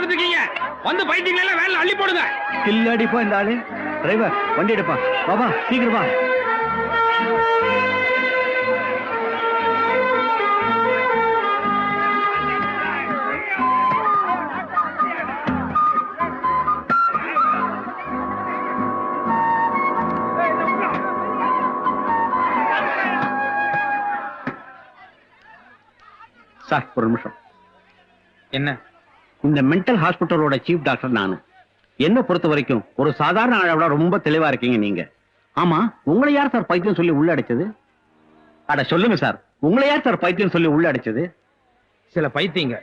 படுத்துக்கீங்க. வந்து பைத்தியங்களை எல்லாம் வேலை அள்ளி போடுங்க. கில்ல அடிப்பா இந்த ஆளு. டிரைவர் வண்டி எடுப்பா. பாபா சீக்கிரம் வா. சார் ஒரு நிமிஷம். என்ன? இந்த மென்டல் ஹாஸ்பிட்டலோட சீஃப் டாக்டர் நானு. என்ன பொறுத்த வரைக்கும் ஒரு சாதாரண ஆளோட ரொம்ப தெளிவா இருக்கீங்க நீங்க. ஆமா, உங்களை யார் சார் பைத்தியம் சொல்லி உள்ள அடைச்சது? அட சொல்லுங்க சார், உங்களை யார் சார் பைத்தியம் சொல்லி உள்ள அடைச்சது? சில பைத்தியங்க